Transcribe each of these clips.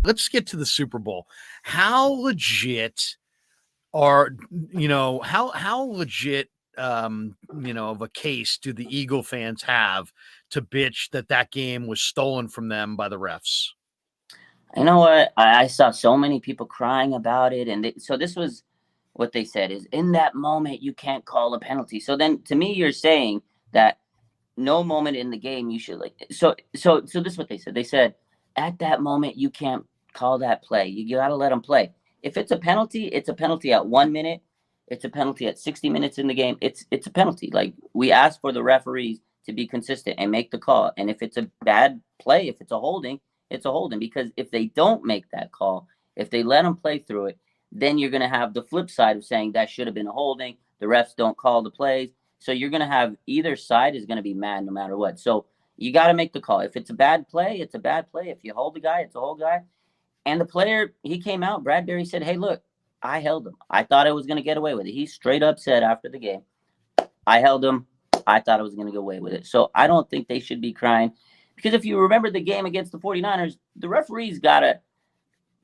let's get to the Super Bowl. How legit are, how legit, of a case do the Eagle fans have to bitch that game was stolen from them by the refs? You know what? I saw so many people crying about it, and so this was what they said is in that moment you can't call a penalty. So then, to me, you're saying that no moment in the game you should so this is what they said. They said at that moment you can't call that play. You got to let them play. If it's a penalty, it's a penalty at 1 minute. It's a penalty at 60 minutes in the game. It's a penalty. Like, we ask for the referees to be consistent and make the call. And if it's a bad play, if it's a holding, it's a holding. Because if they don't make that call, if they let them play through it, then you're going to have the flip side of saying that should have been a holding. The refs don't call the plays. So you're going to have either side is going to be mad no matter what. So you got to make the call. If it's a bad play, it's a bad play. If you hold the guy, it's a hold guy. And the player, he came out, Bradbury said, hey, look, I held him. I thought I was going to get away with it. He straight up said after the game, I held him. I thought I was going to get away with it. So I don't think they should be crying. Because if you remember the game against the 49ers, the referees got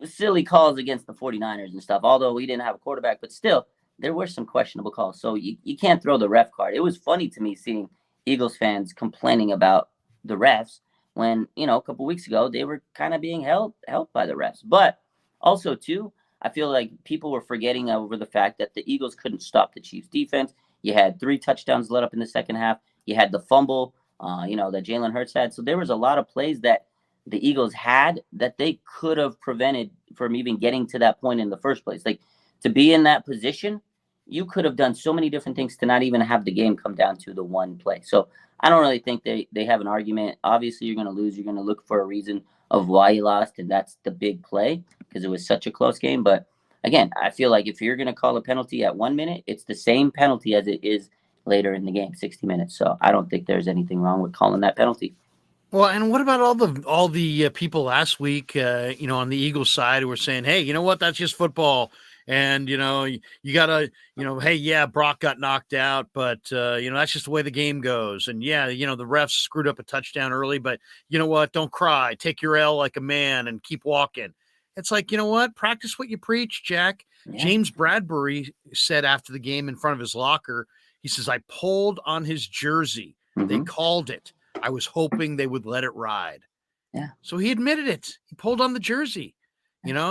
silly calls against the 49ers and stuff, although we didn't have a quarterback. But still, there were some questionable calls. So you can't throw the ref card. It was funny to me seeing Eagles fans complaining about the refs when, a couple weeks ago, they were kind of being helped by the refs. But also, too, I feel like people were forgetting over the fact that the Eagles couldn't stop the Chiefs' defense. You had 3 touchdowns let up in the second half. You had the fumble, that Jalen Hurts had. So there was a lot of plays that the Eagles had that they could have prevented from even getting to that point in the first place. Like, to be in that position, you could have done so many different things to not even have the game come down to the one play. So I don't really think they have an argument. Obviously, you're going to lose. You're going to look for a reason of why you lost, and that's the big play because it was such a close game. But again, I feel like if you're going to call a penalty at 1 minute, it's the same penalty as it is later in the game, 60 minutes. So I don't think there's anything wrong with calling that penalty. Well, and what about all the people last week, on the Eagles side who were saying, hey, you know what, that's just football. And, you got to, hey, yeah, Brock got knocked out, but, that's just the way the game goes. And, yeah, the refs screwed up a touchdown early, but you know what? Don't cry. Take your L like a man and keep walking. It's like, you know what? Practice what you preach, Jack. Yeah. James Bradbury said after the game in front of his locker, he says, I pulled on his jersey. Mm-hmm. They called it. I was hoping they would let it ride. Yeah. So he admitted it. He pulled on the jersey,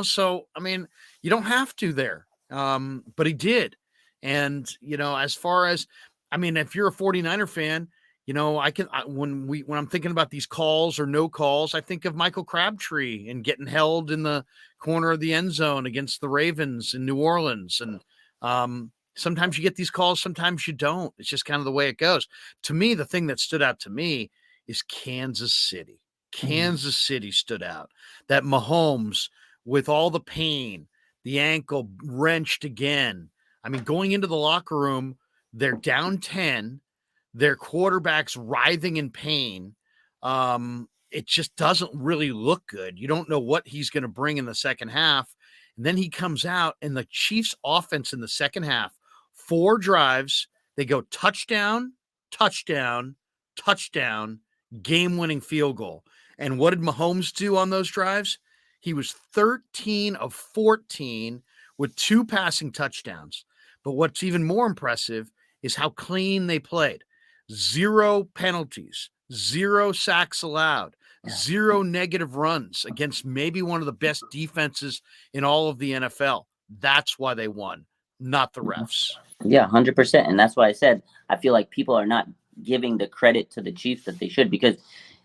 So, I mean, you don't have to there. But he did. And, as far as, if you're a 49er fan, when I'm thinking about these calls or no calls, I think of Michael Crabtree and getting held in the corner of the end zone against the Ravens in New Orleans. And, sometimes you get these calls, sometimes you don't. It's just kind of the way it goes. To me, the thing that stood out to me is Kansas City. Kansas City stood out. That Mahomes, with all the pain, the ankle wrenched again. Going into the locker room, they're down 10. Their quarterback's writhing in pain. It just doesn't really look good. You don't know what he's going to bring in the second half. And then he comes out, and the Chiefs' offense in the second half, 4 drives, they go touchdown, touchdown, touchdown, game-winning field goal. And what did Mahomes do on those drives? He was 13 of 14 with 2 passing touchdowns. But what's even more impressive is how clean they played. 0 penalties, 0 sacks allowed, 0 negative runs against maybe one of the best defenses in all of the NFL. That's why they won, not the refs. Yeah, 100%. And that's why I said I feel like people are not giving the credit to the Chiefs that they should, because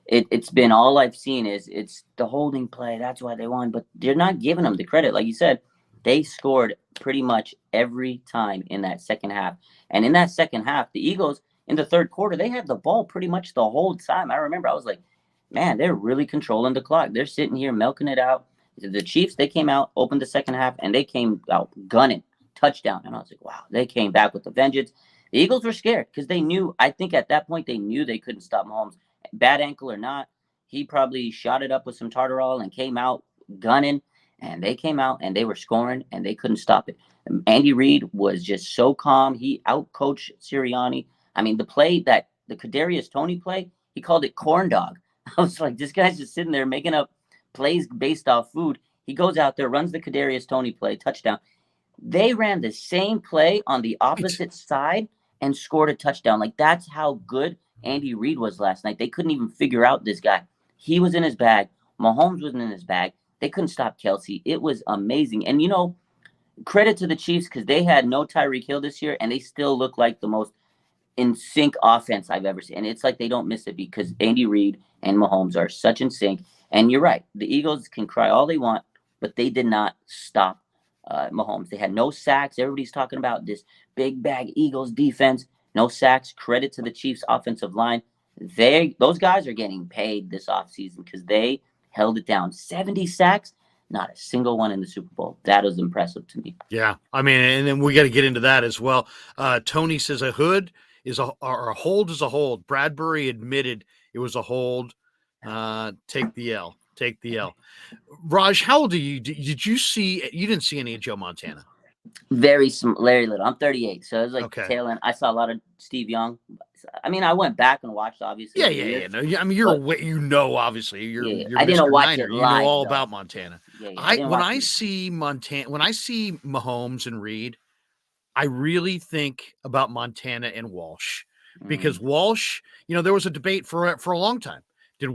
it's been all I've seen is it's the holding play. That's why they won. But they're not giving them the credit. Like you said, they scored pretty much every time in that second half. And in that second half, the Eagles, in the third quarter, they had the ball pretty much the whole time. I remember I was like, man, they're really controlling the clock. They're sitting here milking it out. The Chiefs, they came out, opened the second half, and they came out gunning, touchdown. And I was like, wow, they came back with a vengeance. The Eagles were scared because they knew, I think at that point, they knew they couldn't stop Mahomes. Bad ankle or not, he probably shot it up with some Tartarol and came out gunning. And they came out and they were scoring and they couldn't stop it. Andy Reid was just so calm. He outcoached Sirianni. The play that the Kadarius Toney play, he called it corn dog. I was like, this guy's just sitting there making up plays based off food. He goes out there, runs the Kadarius Toney play, touchdown. They ran the same play on the opposite side and scored a touchdown. Like, that's how good Andy Reid was last night. They couldn't even figure out this guy. He was in his bag. Mahomes wasn't in his bag. They couldn't stop Kelsey. It was amazing. And, credit to the Chiefs because they had no Tyreek Hill this year, and they still look like the most in sync offense I've ever seen. And it's like they don't miss it because Andy Reid and Mahomes are such in sync. And you're right. The Eagles can cry all they want, but they did not stop Mahomes. They had no sacks. Everybody's talking about this big bag Eagles defense. No sacks. Credit to the Chiefs offensive line. Those guys are getting paid this offseason because they held it down. 70 sacks, not a single one in the Super Bowl. That was impressive to me. Yeah, I mean, and then we got to get into that as well. Tony says a hold is a hold. Bradbury admitted it was a hold. Take the L. Take the L. Raj, how old are you? Did you see? You didn't see any of Joe Montana? Very little. I'm 38, so it was like Okay. tail end. I saw a lot of Steve Young. I mean, I went back and watched, obviously. Yeah. No, I mean, obviously, you're I didn't Mr. watch Niner. it live. You know all about Montana. When I see Mahomes and Reed, I really think about Montana and Walsh because Walsh, there was a debate for a long time. Did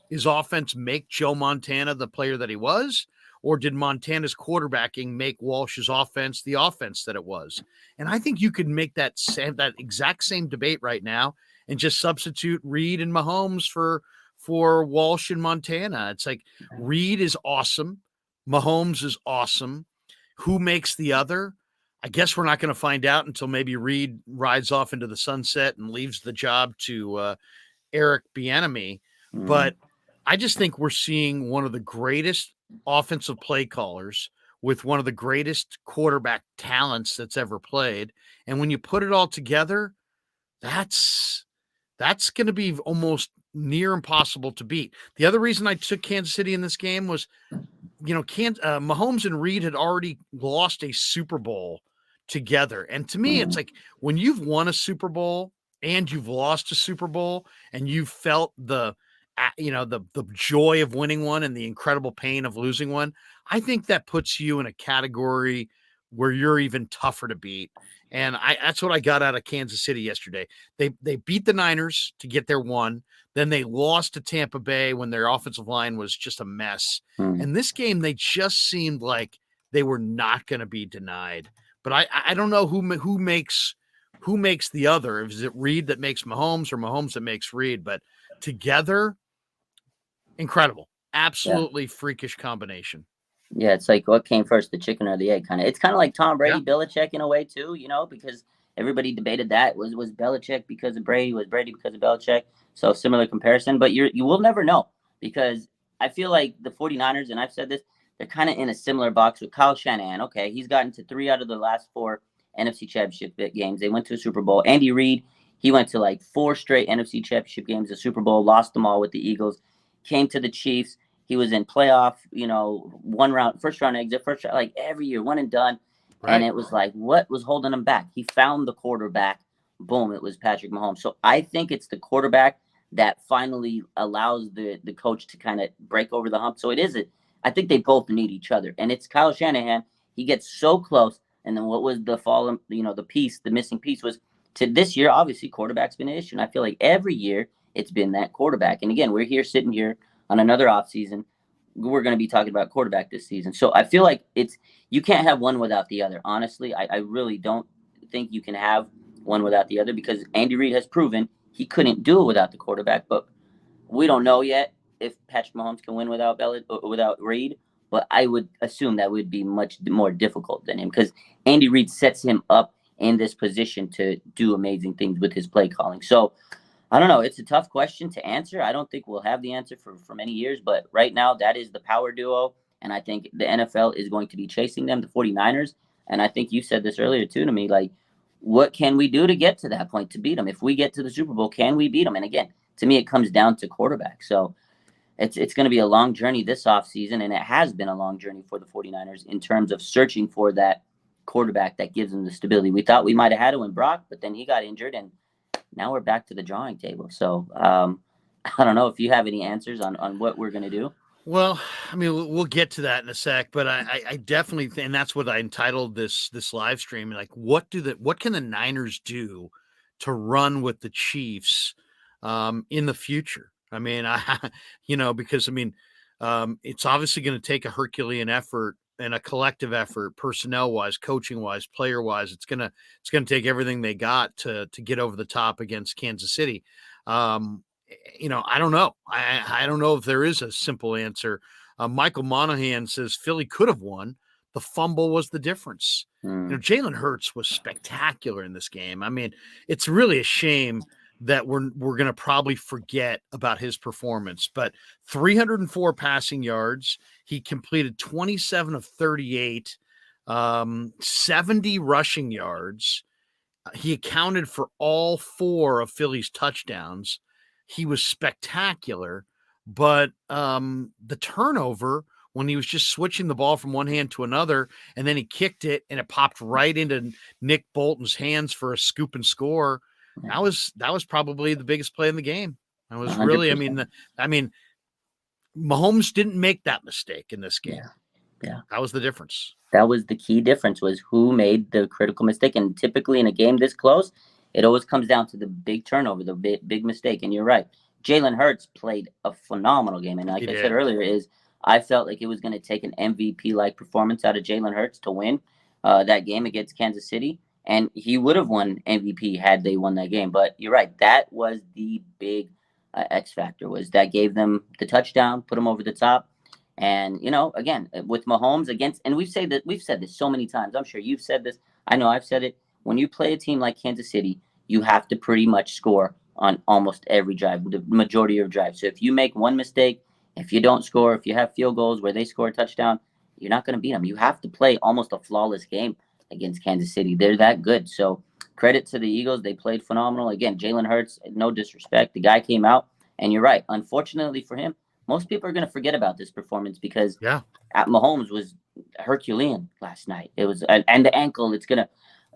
his offense make Joe Montana the player that he was? Or did Montana's quarterbacking make Walsh's offense the offense that it was? And I think you could make that exact same debate right now and just substitute Reed and Mahomes for Walsh and Montana. It's like Reed is awesome. Mahomes is awesome. Who makes the other? I guess we're not going to find out until maybe Reed rides off into the sunset and leaves the job to Eric Bieniemy. But I just think we're seeing one of the greatest offensive play callers with one of the greatest quarterback talents that's ever played. And when you put it all together, that's going to be almost near impossible to beat. The other reason I took Kansas City in this game was, Mahomes and Reed had already lost a Super Bowl together. And to me, it's like when you've won a Super Bowl and you've lost a Super Bowl and you've felt the joy of winning one and the incredible pain of losing one, I think that puts you in a category where you're even tougher to beat. And that's what I got out of Kansas City yesterday. They beat the Niners to get their one. Then they lost to Tampa Bay when their offensive line was just a mess. And this game, they just seemed like they were not going to be denied. But I don't know who makes the other. Is it Reed that makes Mahomes or Mahomes that makes Reed? But together, incredible. Absolutely freakish combination. Yeah, it's like what came first, the chicken or the egg kind of. It's kind of like Tom Brady, Belichick in a way too, because everybody debated that. Was Belichick because of Brady? Was Brady because of Belichick? So similar comparison, but you will never know because I feel like the 49ers, and I've said this, they're kind of in a similar box with Kyle Shanahan. Okay, he's gotten to 3 out of the last 4 NFC Championship games. They went to a Super Bowl. Andy Reid, he went to like 4 straight NFC Championship games, the Super Bowl, lost them all with the Eagles, came to the Chiefs. He was in playoff, first round exit, like every year, one and done. Right. And it was like, what was holding him back? He found the quarterback. Boom, it was Patrick Mahomes. So I think it's the quarterback that finally allows the coach to kind of break over the hump. So I think they both need each other. And it's Kyle Shanahan. He gets so close. And then what was the missing piece was to this year, obviously, quarterback's been an issue. And I feel like every year it's been that quarterback. And again, we're sitting here on another offseason. We're going to be talking about quarterback this season. So I feel like you can't have one without the other. Honestly, I really don't think you can have one without the other because Andy Reid has proven he couldn't do it without the quarterback. But we don't know yet if Patrick Mahomes can win without Reid. But I would assume that would be much more difficult than him because Andy Reid sets him up in this position to do amazing things with his play calling. So I don't know. It's a tough question to answer. I don't think we'll have the answer for many years. But right now, that is the power duo. And I think the NFL is going to be chasing them, the 49ers. And I think you said this earlier, too, to me. Like, what can we do to get to that point to beat them? If we get to the Super Bowl, can we beat them? And again, to me, it comes down to quarterback. So it's going to be a long journey this offseason. And it has been a long journey for the 49ers in terms of searching for that quarterback that gives them the stability. We thought we might have had it when Brock, but then he got injured. And now we're back to the drawing table. So I don't know if you have any answers on what we're going to do. Well, I mean, we'll get to that in a sec, but I definitely think, and that's what I entitled this live stream. Like, what can the Niners do to run with the Chiefs in the future? I mean, because I mean, it's obviously going to take a Herculean effort and a collective effort, personnel wise, coaching wise, player wise. It's gonna take everything they got to get over the top against Kansas City. I don't know. I don't know if there is a simple answer. Michael Monahan says Philly could have won. The fumble was the difference. Jalen Hurts was spectacular in this game. I mean, it's really a shame that we're going to probably forget about his performance. But 304 passing yards. He completed 27 of 38, 70 rushing yards. He accounted for all 4 of Philly's touchdowns. He was spectacular, but the turnover when he was just switching the ball from one hand to another, and then he kicked it and it popped right into Nick Bolton's hands for a scoop and score. That was probably the biggest play in the game. That was 100%. Really, I mean, Mahomes didn't make that mistake in this game. Yeah. That was the difference. That was the key difference, was who made the critical mistake. And typically in a game this close, it always comes down to the big turnover, the big mistake. And you're right. Jalen Hurts played a phenomenal game. And like I said earlier, I felt like it was going to take an MVP-like performance out of Jalen Hurts to win that game against Kansas City. And he would have won MVP had they won that game. But you're right. That was the big X factor, was that gave them the touchdown, put them over the top. And, again, with Mahomes against, and we've said this so many times. I'm sure you've said this. I know I've said it. When you play a team like Kansas City, you have to pretty much score on almost every drive, the majority of drives. So if you make one mistake, if you don't score, if you have field goals where they score a touchdown, you're not going to beat them. You have to play almost a flawless game against Kansas City. They're that good. So credit to the Eagles. They played phenomenal. Again, Jalen Hurts, no disrespect. The guy came out, and you're right. Unfortunately for him, most people are going to forget about this performance because Mahomes was Herculean last night. It was, and the ankle, it's going to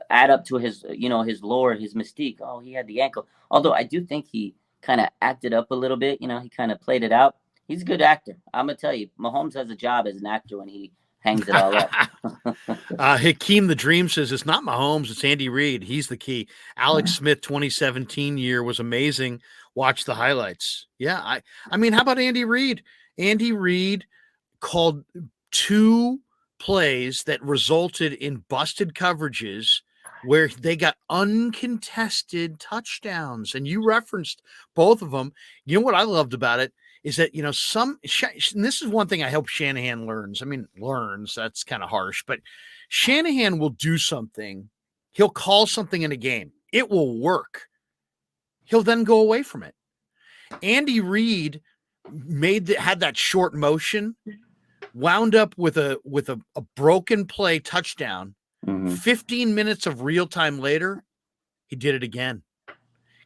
add up to his, his lore, his mystique. Oh, he had the ankle. Although I do think he kind of acted up a little bit. He kind of played it out. He's a good actor. I'm going to tell you, Mahomes has a job as an actor when he hangs it all up. Hakeem the Dream says it's not Mahomes, it's Andy Reid. He's the key. Alex Smith 2017 year was amazing. Watch the highlights. Yeah, I mean, how about Andy Reid? Andy Reid called 2 plays that resulted in busted coverages where they got uncontested touchdowns. And you referenced both of them. You know what I loved about it is that, and this is one thing I hope Shanahan learns. I mean, that's kind of harsh, but Shanahan will do something. He'll call something in a game. It will work. He'll then go away from it. Andy Reid had that short motion, wound up with a broken play touchdown. 15 minutes of real time later, he did it again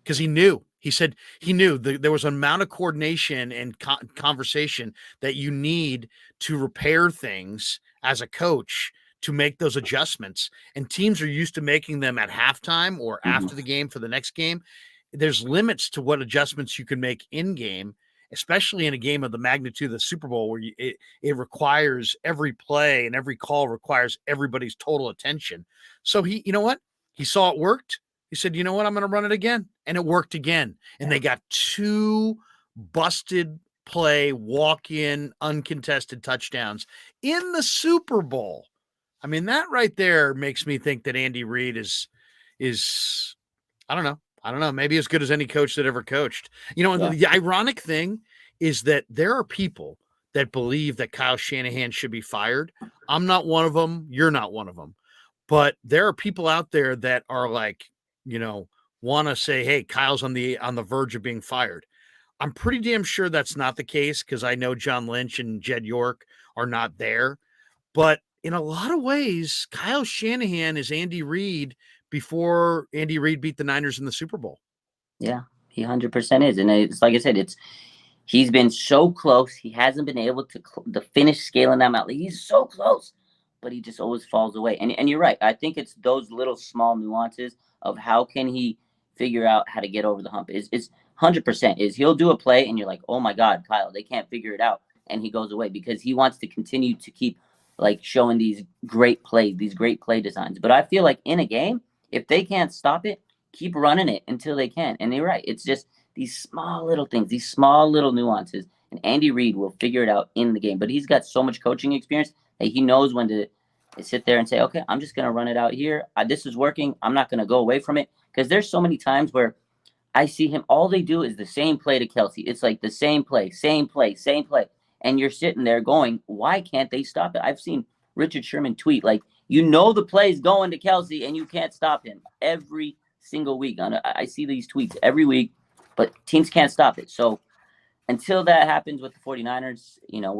because he knew. He said he knew there was an amount of coordination and conversation that you need to repair things as a coach to make those adjustments. And teams are used to making them at halftime or after the game for the next game. There's limits to what adjustments you can make in game, especially in a game of the magnitude of the Super Bowl, where it requires every play and every call requires everybody's total attention. So he saw it worked. He said, you know what, I'm going to run it again. And it worked again. And they got 2 busted play, walk-in, uncontested touchdowns in the Super Bowl. I mean, that right there makes me think that Andy Reid is I don't know, maybe as good as any coach that ever coached. The ironic thing is that there are people that believe that Kyle Shanahan should be fired. I'm not one of them. You're not one of them. But there are people out there that are like, want to say, hey, Kyle's on the verge of being fired. I'm pretty damn sure that's not the case because I know John Lynch and Jed York are not there. But in a lot of ways, Kyle Shanahan is Andy Reid before Andy Reid beat the Niners in the Super Bowl. Yeah, he 100% is. And it's like I said, he's been so close. He hasn't been able to finish scaling them out. Like, he's so close, but he just always falls away. And you're right. I think it's those little small nuances of how can he figure out how to get over the hump. It's 100% is he'll do a play and you're like, oh my God, Kyle, they can't figure it out. and he goes away because he wants to continue to keep like showing these great plays, these great play designs. But I feel like in a game, if they can't stop it, keep running it until they can. And you're right. It's just these small little things, these small little nuances. And Andy Reid will figure it out in the game. But he's got so much coaching experience that he knows when to sit there and say, okay, I'm just going to run it out here. This is working. I'm not going to go away from it. Because there's so many times where I see him, all they do is the same play to Kelsey. It's like the same play, same play, same play. And you're sitting there going, why can't they stop it? I've seen Richard Sherman tweet, like, you know the play's going to Kelsey and you can't stop him every single week. I see these tweets every week, but teams can't stop it. So until that happens with the 49ers, you know,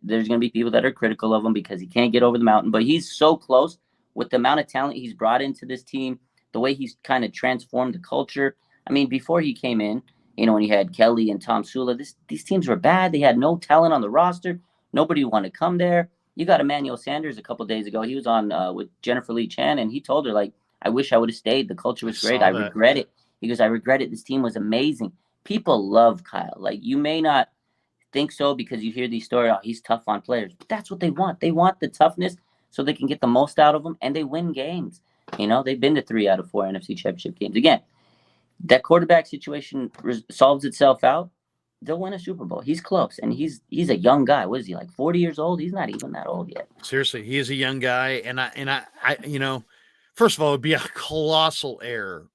there's going to be people that are critical of him because he can't get over the mountain. But he's so close with the amount of talent he's brought into this team, the way he's kind of transformed the culture. I mean, before he came in, you know, when you had Kelly and Tom Sula, these teams were bad. They had no talent on the roster. Nobody wanted to come there. You got Emmanuel Sanders a couple of days ago. He was on with Jennifer Lee Chan, and he told her, like, I wish I would have stayed. The culture was great. I regret it. He goes, I regret it. This team was amazing. People love Kyle. Like, you may not think so because you hear these stories, oh, he's tough on players. But that's what they want. They want the toughness so they can get the most out of them, and they win games. You know, they've been to 3 out of 4 NFC Championship games. Again, that quarterback situation solves itself out, they'll win a Super Bowl. He's close, and he's a young guy. What is he, like 40 years old? He's not even that old yet. Seriously, he is a young guy, and I you know, first of all, it would be a colossal error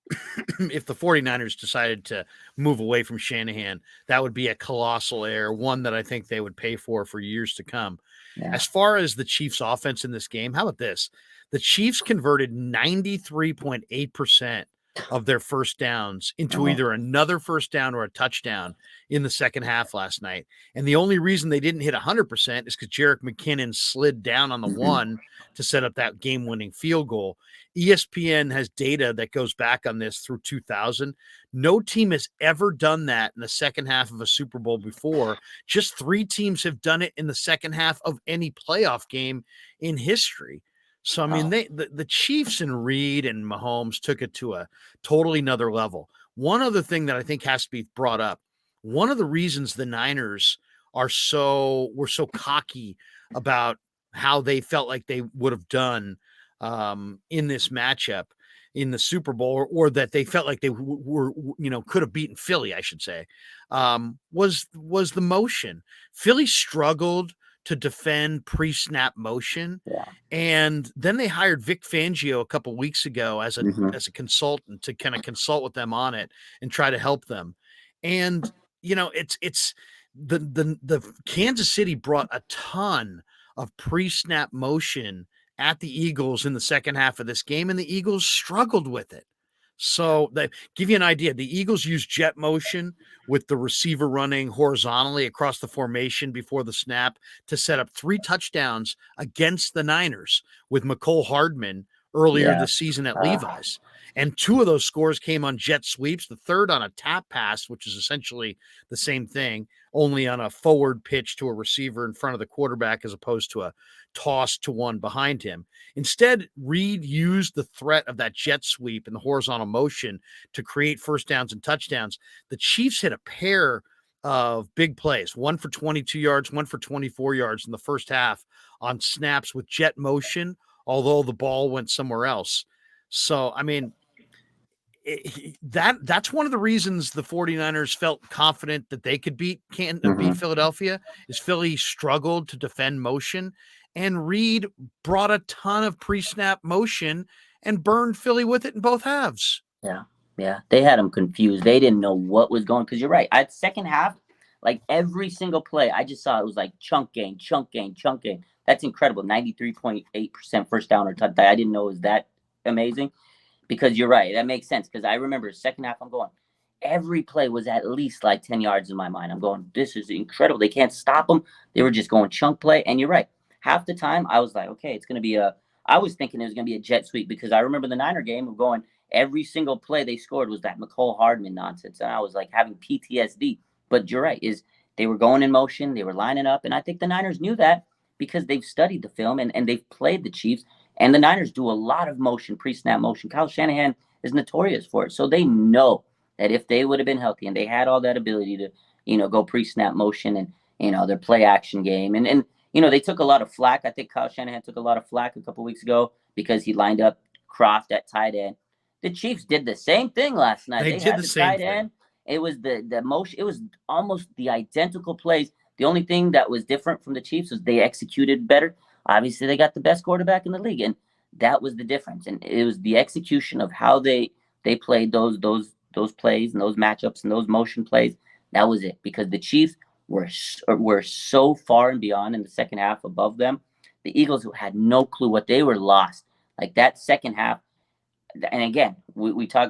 if the 49ers decided to move away from Shanahan. That would be a colossal error, one that I think they would pay for years to come. Yeah. As far as the Chiefs' offense in this game, how about this? The Chiefs converted 93.8% of their first downs into either another first down or a touchdown in the second half last night. And the only reason they didn't hit 100% is because Jerick McKinnon slid down on the one to set up that game-winning field goal. ESPN has data that goes back on this through 2000. No team has ever done that in the second half of a Super Bowl before. Just 3 teams have done it in the second half of any playoff game in history. So, I mean, the Chiefs and Reid and Mahomes took it to a totally another level. One other thing that I think has to be brought up, one of the reasons the Niners were so cocky about how they felt like they would have done in this matchup in the Super Bowl, or that they felt like they were, you know, could have beaten Philly, I should say, was the motion. Philly struggled to defend pre-snap motion. Yeah. And then they hired Vic Fangio a couple of weeks ago as a consultant to kind of consult with them on it and try to help them. And, you know, it's the Kansas City brought a ton of pre-snap motion at the Eagles in the second half of this game, and the Eagles struggled with it. So they give you an idea. The Eagles use jet motion with the receiver running horizontally across the formation before the snap to set up 3 touchdowns against the Niners with McCole Hardman earlier this season at Levi's. And 2 of those scores came on jet sweeps, the third on a tap pass, which is essentially the same thing, only on a forward pitch to a receiver in front of the quarterback as opposed to a toss to one behind him. Instead, Reid used the threat of that jet sweep and the horizontal motion to create first downs and touchdowns. The Chiefs hit a pair of big plays, one for 22 yards, one for 24 yards in the first half on snaps with jet motion, although the ball went somewhere else. So, I mean, that's one of the reasons the 49ers felt confident that they could beat Philadelphia, is Philly struggled to defend motion, and Reid brought a ton of pre-snap motion and burned Philly with it in both halves. Yeah. They had them confused. They didn't know what was going, because you're right. At second half, like every single play, I just saw it was like chunk gain. That's incredible. 93.8% first down or touchdown. I didn't know it was that amazing. Because you're right. That makes sense. Because I remember second half, I'm going, every play was at least like 10 yards in my mind. I'm going, this is incredible. They can't stop them. They were just going chunk play. And you're right. Half the time, I was like, okay, it's going to be I was thinking it was going to be a jet sweep, because I remember the Niner game of going, every single play they scored was that McCole Hardman nonsense. And I was like having PTSD. But you're right. They were going in motion. They were lining up. And I think the Niners knew that because they've studied the film and they've played the Chiefs. And the Niners do a lot of motion, pre-snap motion. Kyle Shanahan is notorious for it. So they know that if they would have been healthy and they had all that ability to, you know, go pre-snap motion their play action game. And they took a lot of flack. I think Kyle Shanahan took a lot of flack a couple weeks ago because he lined up Croft at tight end. The Chiefs did the same thing last night. They did had the the same tight thing. end. It was the motion. It was almost the identical plays. The only thing that was different from the Chiefs was they executed better. Obviously, they got the best quarterback in the league, and that was the difference. And it was the execution of how they played those plays and those matchups and those motion plays. That was it, because the Chiefs were so far and beyond in the second half above them. The Eagles had no clue what they were lost. Like that second half. And again,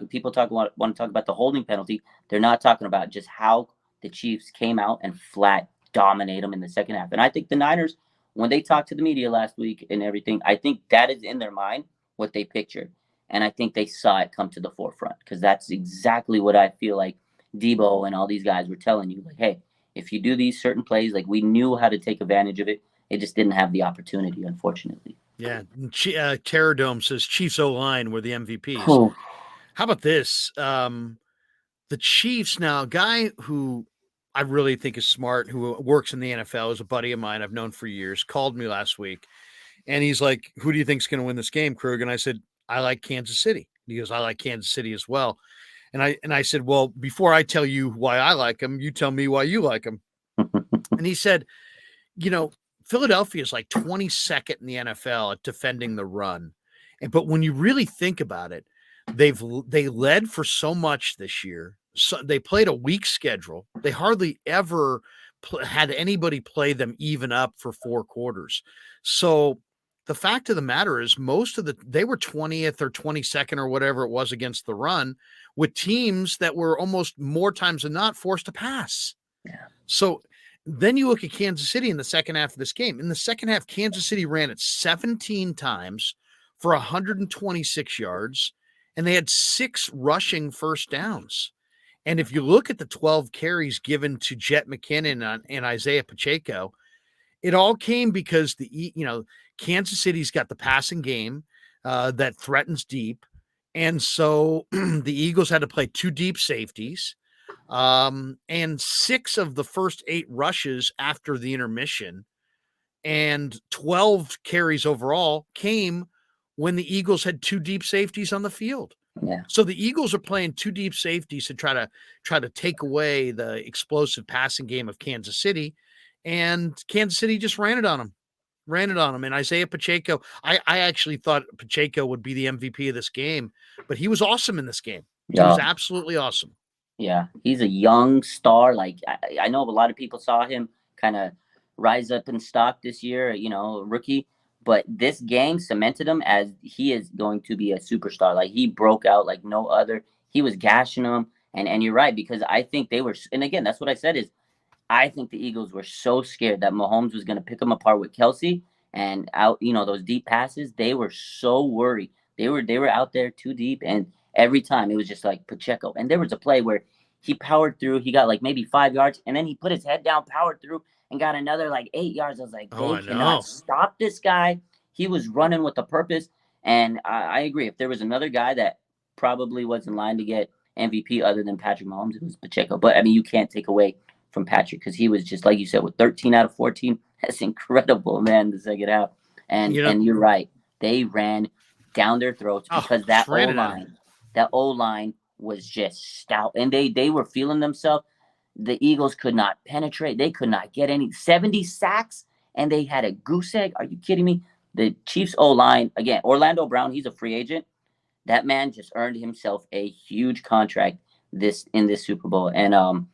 people want to talk about the holding penalty. They're not talking about just how the Chiefs came out and flat dominate them in the second half. And I think the Niners, when they talked to the media last week and everything, I think that is in their mind what they pictured. And I think they saw it come to the forefront, because that's exactly what I feel like Debo and all these guys were telling you. Like, hey, if you do these certain plays, like, we knew how to take advantage of it. It just didn't have the opportunity, unfortunately. Yeah. Terror Dome says Chiefs O-line were the MVPs. Oh. How about this? The Chiefs now, a guy who I really think is smart, who works in the NFL, is a buddy of mine I've known for years, called me last week. And he's like, who do you think is going to win this game, Krueger? And I said, I like Kansas City. He goes, I like Kansas City as well. And I said, well, before I tell you why I like them, you tell me why you like them. And he said, Philadelphia is like 22nd in the NFL at defending the run. But when you really think about it, they led for so much this year. So they played a weak schedule. They hardly ever had anybody play them even up for 4 quarters. So the fact of the matter is, they were 20th or 22nd or whatever it was against the run, with teams that were almost more times than not forced to pass. Yeah. So then you look at Kansas City in the second half of this game. In the second half, Kansas City ran it 17 times for 126 yards, and they had 6 rushing first downs. And if you look at the 12 carries given to Jet McKinnon and Isaiah Pacheco, it all came because Kansas City's got the passing game that threatens deep. And so the Eagles had to play 2 deep safeties. And 6 of the first 8 rushes after the intermission and 12 carries overall came when the Eagles had 2 deep safeties on the field. Yeah. So the Eagles are playing 2 deep safeties to try to take away the explosive passing game of Kansas City, and Kansas City just ran it on them. And Isaiah Pacheco, I actually thought Pacheco would be the MVP of this game, but he was awesome in this game. He was absolutely awesome. Yeah, he's a young star. Like, I know a lot of people saw him kind of rise up in stock this year, rookie. But this game cemented him as he is going to be a superstar. Like, he broke out like no other. He was gashing them. And you're right, because I think they were – and again, that's what I said is I think the Eagles were so scared that Mahomes was going to pick them apart with Kelsey and out, those deep passes. They were so worried. They were out there too deep, and every time it was just like Pacheco. And there was a play where he powered through. He got like maybe 5 yards, and then he put his head down, powered through, and got another like 8 yards. I was like, they cannot stop this guy. He was running with a purpose. And I agree. If there was another guy that probably was in line to get MVP other than Patrick Mahomes, it was Pacheco. But I mean, you can't take away from Patrick, because he was just, like you said, with 13 out of 14. That's incredible, man, the second half. And you're right. They ran down their throats because that O-line was just stout. And they were feeling themselves. The Eagles could not penetrate. They could not get any 70 sacks, and they had a goose egg. Are you kidding me? The Chiefs O-line, again, Orlando Brown, he's a free agent. That man just earned himself a huge contract in this Super Bowl. And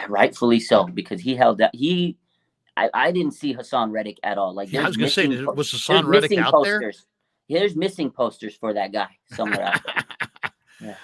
rightfully so, because he held that. I didn't see Hassan Reddick at all. Like, I was going to say, was Hassan Reddick out posters. There's missing posters for that guy somewhere out there. Yeah.